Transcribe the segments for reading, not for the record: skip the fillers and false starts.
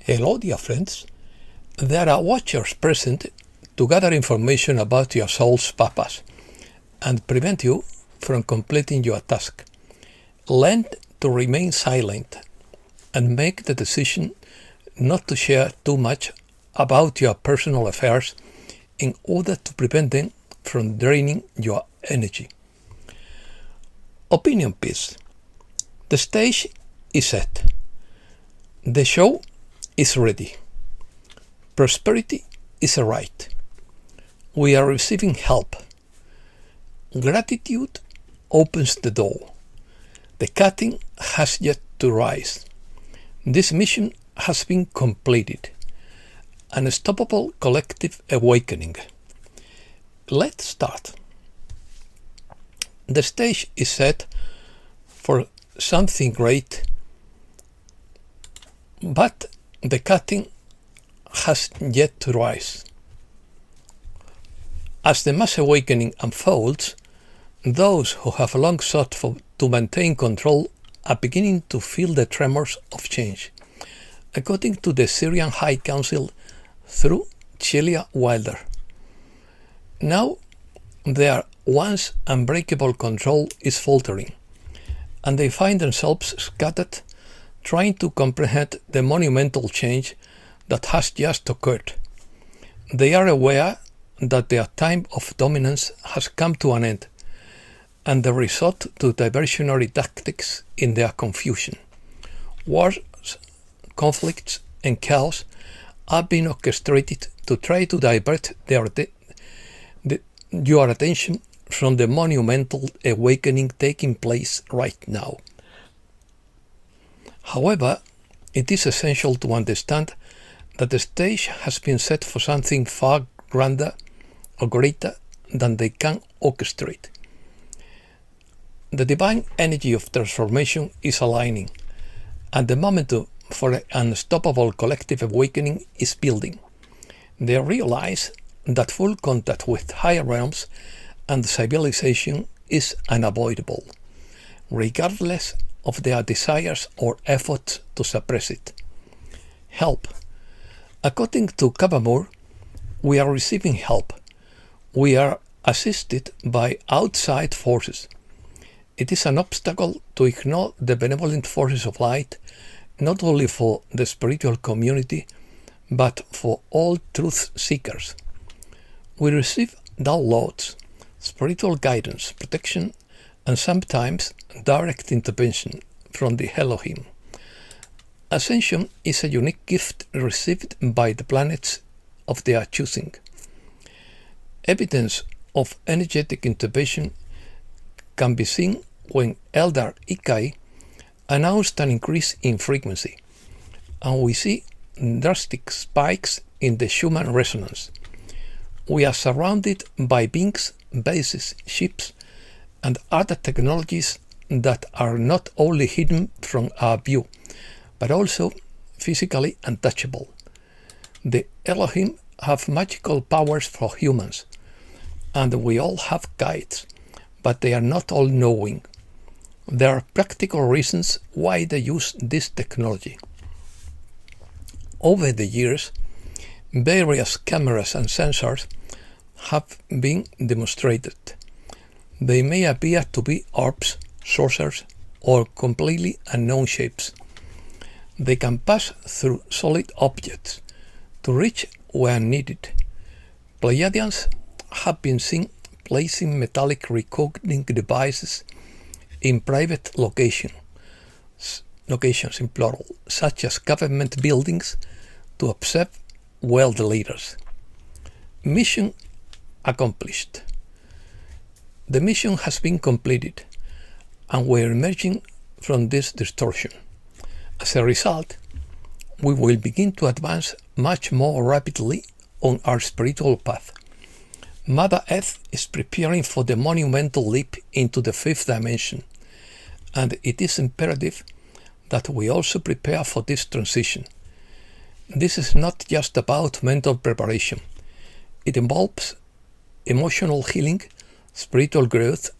Hello, dear friends. There are watchers present to gather information about your soul's purpose and prevent you from completing your task. Learn to remain silent and make the decision not to share too much about your personal affairs in order to prevent them from draining your energy. Opinion piece. The stage is set. The show is ready. Prosperity is right. We are receiving help. Gratitude opens the door. The curtain has yet to rise. This mission has been completed. An unstoppable collective awakening. Let's start. The stage is set for something great, but the curtain has yet to rise. As the mass awakening unfolds, those who have long sought to maintain control are beginning to feel the tremors of change, according to the Syrian High Council through Celia Wilder. Now, their once unbreakable control is faltering, and they find themselves scattered, trying to comprehend the monumental change that has just occurred. They are aware that their time of dominance has come to an end, and they resort to diversionary tactics in their confusion. Wars, conflicts, and chaos are being orchestrated to try to divert your attention from the monumental awakening taking place right now. However, it is essential to understand that the stage has been set for something far grander or greater than they can orchestrate. The divine energy of transformation is aligning, and the momentum for an unstoppable collective awakening is building. They realize that full contact with higher realms and civilization is unavoidable, regardless of their desires or efforts to suppress it. Help. According to Kavamur, we are receiving help. We are assisted by outside forces. It is an obstacle to ignore the benevolent forces of light, not only for the spiritual community, but for all truth seekers. We receive downloads, spiritual guidance, protection, and sometimes direct intervention from the Elohim. Ascension is a unique gift received by the planets of their choosing. Evidence of energetic intervention can be seen when Elder Ikai announced an increase in frequency, and we see drastic spikes in the Schumann resonance. We are surrounded by beings, bases, ships, and other technologies that are not only hidden from our view, but also physically untouchable. The Elohim have magical powers for humans, and we all have guides, but they are not all-knowing. There are practical reasons why they use this technology. Over the years, various cameras and sensors have been demonstrated. They may appear to be orbs, saucers, or completely unknown shapes. They can pass through solid objects to reach where needed. Pleiadians have been seen placing metallic recording devices in private locations in plural, such as government buildings, to observe world leaders. Mission accomplished. The mission has been completed, and we are emerging from this distortion. As a result, we will begin to advance much more rapidly on our spiritual path. Mother Earth is preparing for the monumental leap into the fifth dimension, and it is imperative that we also prepare for this transition. This is not just about mental preparation. It involves emotional healing, spiritual growth,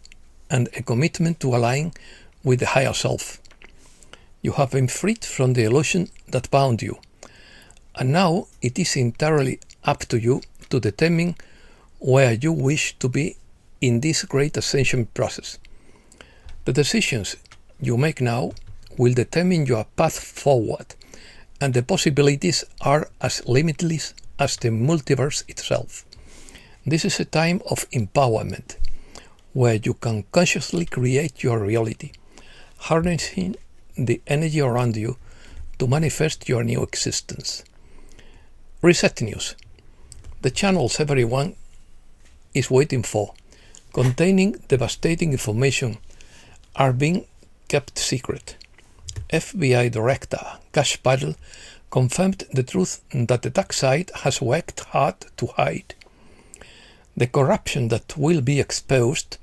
and a commitment to align with the higher self. You have been freed from the illusion that bound you, And now it is entirely up to you to determine where you wish to be in this great ascension process. The decisions you make now will determine your path forward, and the possibilities are as limitless as the multiverse itself. This is a time of empowerment, where you can consciously create your reality, harnessing the energy around you to manifest your new existence. Reset News. The channels everyone is waiting for, containing devastating information, are being kept secret. FBI Director Kash Patel confirmed the truth that the dark side has worked hard to hide. The corruption that will be exposed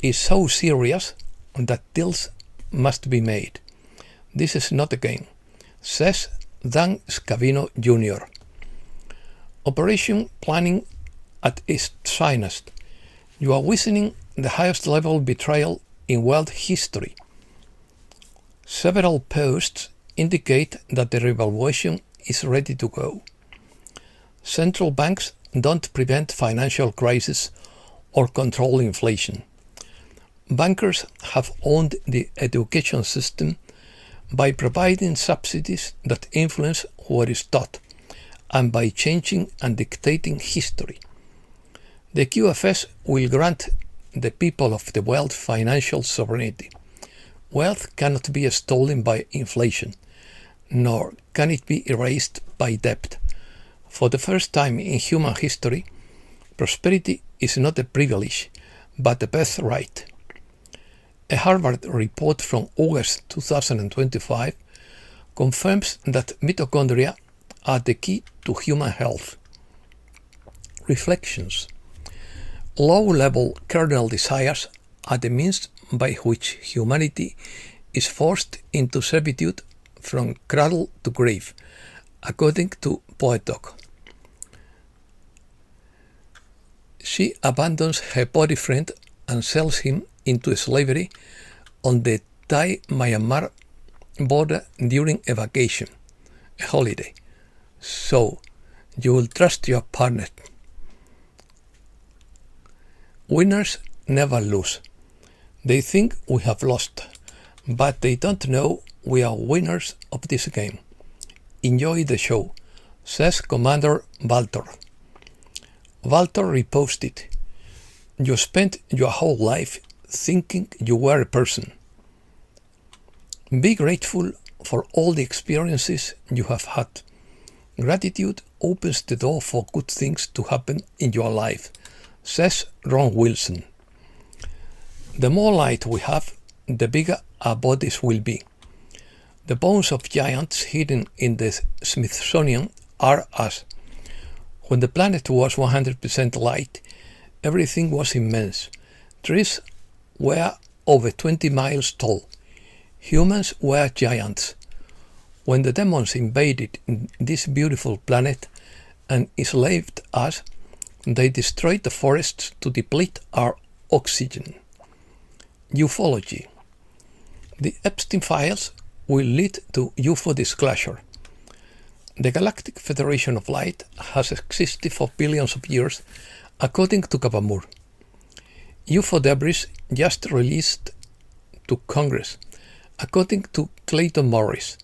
is so serious that deals must be made. This is not a game, says Dan Scavino Jr. Operation planning at its finest. You are witnessing the highest level betrayal in world history. Several posts indicate that the revaluation is ready to go. Central banks don't prevent financial crisis or control inflation. Bankers have owned the education system by providing subsidies that influence what is taught, and by changing and dictating history. The QFS will grant the people of the world financial sovereignty. Wealth cannot be stolen by inflation, nor can it be erased by debt. For the first time in human history, prosperity is not a privilege, but a birthright. A Harvard report from August 2025 confirms that mitochondria are the key to human health. Reflections. Low-level kernel desires are the means by which humanity is forced into servitude from cradle to grave, according to Poet Dog. She abandons her body friend and sells him into slavery on the Thai-Myanmar border during a vacation, a holiday. So, you will trust your partner. Winners never lose. They think we have lost, but they don't know we are winners of this game. Enjoy the show, says Commander Valtor. Valtor reposted, you spent your whole life thinking you were a person. Be grateful for all the experiences you have had. Gratitude opens the door for good things to happen in your life, says Ron Wilson. The more light we have, the bigger our bodies will be. The bones of giants hidden in the Smithsonian are us. When the planet was 100% light, everything was immense. Trees were over 20 miles tall. Humans were giants. When the demons invaded this beautiful planet and enslaved us, they destroyed the forests to deplete our oxygen. Ufology. The Epstein files will lead to UFO disclosure. The Galactic Federation of Light has existed for billions of years, according to Kapamur. UFO debris just released to Congress, according to Clayton Morris.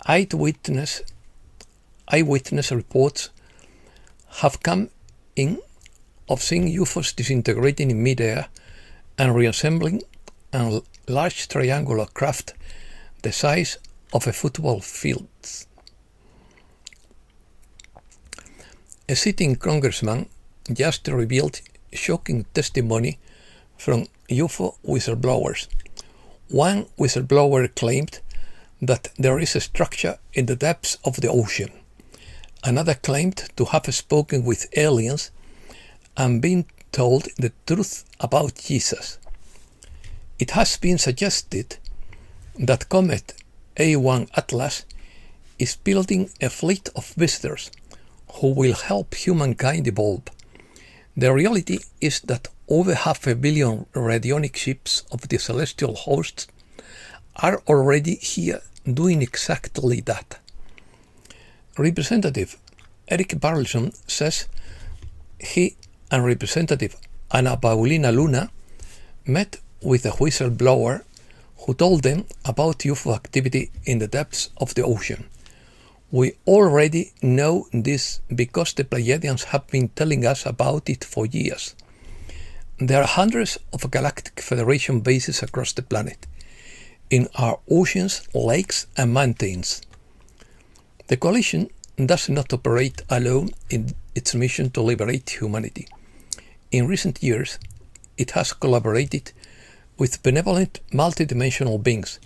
Eyewitness reports have come in of seeing UFOs disintegrating in midair and reassembling a large triangular craft the size of a football field. A sitting congressman just revealed shocking testimony from UFO whistleblowers. One whistleblower claimed that there is a structure in the depths of the ocean. Another claimed to have spoken with aliens and been told the truth about Jesus. It has been suggested that Comet A1 Atlas is building a fleet of visitors who will help humankind evolve. The reality is that over 500 million radionic ships of the celestial hosts are already here doing exactly that. Representative Eric Burlison says he and Representative Ana Paulina Luna met with a whistleblower who told them about UFO activity in the depths of the ocean. We already know this because the Pleiadians have been telling us about it for years. There are hundreds of Galactic Federation bases across the planet, in our oceans, lakes, and mountains. The coalition does not operate alone in its mission to liberate humanity. In recent years, it has collaborated with benevolent multidimensional beings,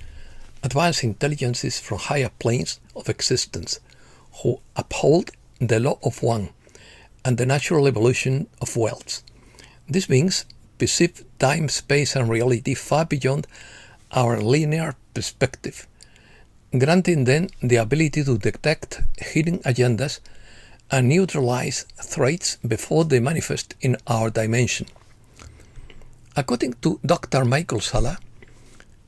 advanced intelligences from higher planes of existence, who uphold the law of one and the natural evolution of worlds. These beings perceive time, space, and reality far beyond our linear perspective, granting them the ability to detect hidden agendas and neutralize threats before they manifest in our dimension. According to Dr. Michael Salla,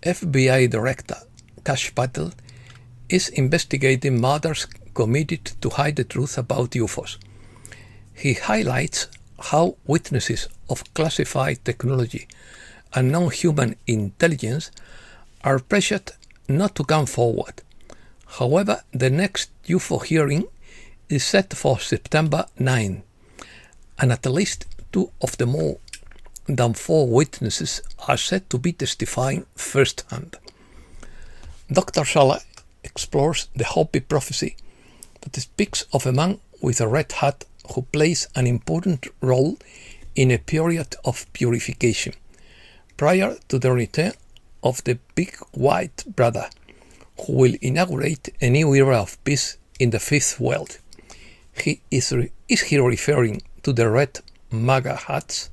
FBI Director Kash Patel is investigating murders committed to hide the truth about UFOs. He highlights how witnesses of classified technology and non-human intelligence are pressured not to come forward. However, the next UFO hearing is set for September 9, and at least 2 of the more than 4 witnesses are said to be testifying firsthand. Dr. Salla explores the Hopi prophecy that speaks of a man with a red hat who plays an important role in a period of purification, prior to the return of the big white brother, who will inaugurate a new era of peace in the fifth world. Is he referring to the red MAGA hats?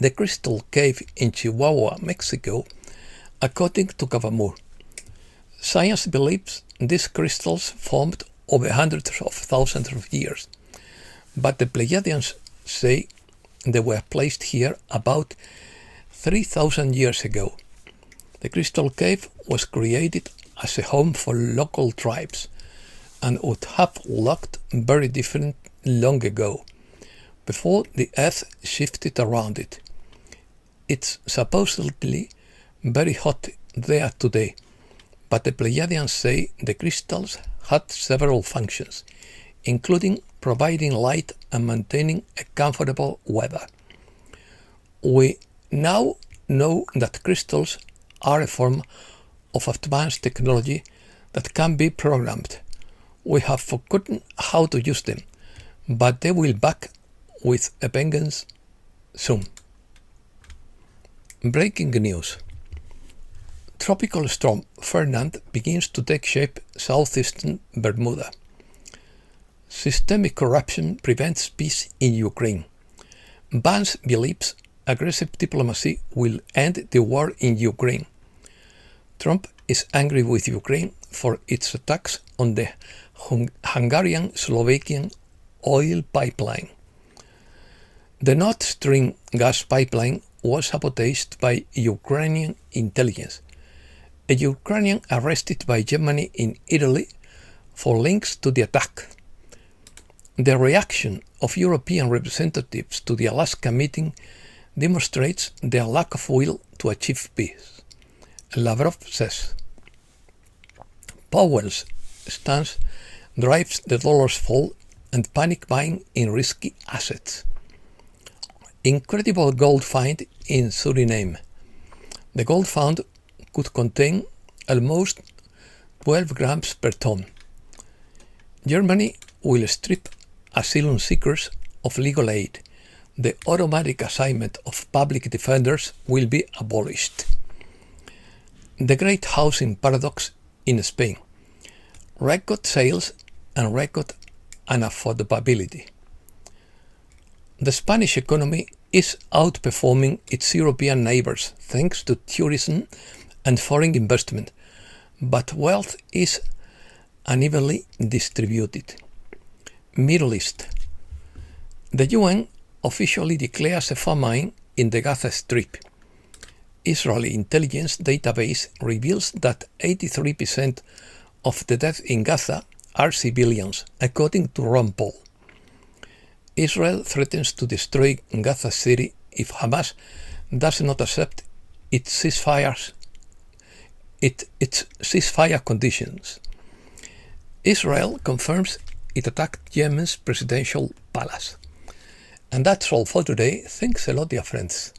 The Crystal Cave in Chihuahua, Mexico, according to Cavamur. Science believes these crystals formed over hundreds of thousands of years, but the Pleiadians say they were placed here about 3,000 years ago. The Crystal Cave was created as a home for local tribes and would have looked very different long ago, before the Earth shifted around it. It's supposedly very hot there today, but the Pleiadians say the crystals had several functions, including providing light and maintaining a comfortable weather. We now know that crystals are a form of advanced technology that can be programmed. We have forgotten how to use them, but they will back with a vengeance soon. Breaking news. Tropical storm Fernand begins to take shape southeastern Bermuda. Systemic corruption prevents peace in Ukraine. Vance believes aggressive diplomacy will end the war in Ukraine. Trump is angry with Ukraine for its attacks on the Hungarian-Slovakian oil pipeline. The Nord Stream gas pipeline was sabotaged by Ukrainian intelligence. A Ukrainian arrested by Germany in Italy for links to the attack. The reaction of European representatives to the Alaska meeting demonstrates their lack of will to achieve peace, Lavrov says. Powell's stance drives the dollar's fall and panic buying in risky assets. Incredible gold find in Suriname. The gold found could contain almost 12 grams per ton. Germany will strip asylum seekers of legal aid. The automatic assignment of public defenders will be abolished. The great housing paradox in Spain. Record sales and record unaffordability. The Spanish economy is outperforming its European neighbors thanks to tourism and foreign investment, but wealth is unevenly distributed. Middle East. The UN officially declares a famine in the Gaza Strip. Israeli intelligence database reveals that 83% of the deaths in Gaza are civilians, according to Ron Paul. Israel threatens to destroy Gaza City if Hamas does not accept its ceasefire conditions. Israel confirms it attacked Yemen's presidential palace. And that's all for today. Thanks a lot, dear friends.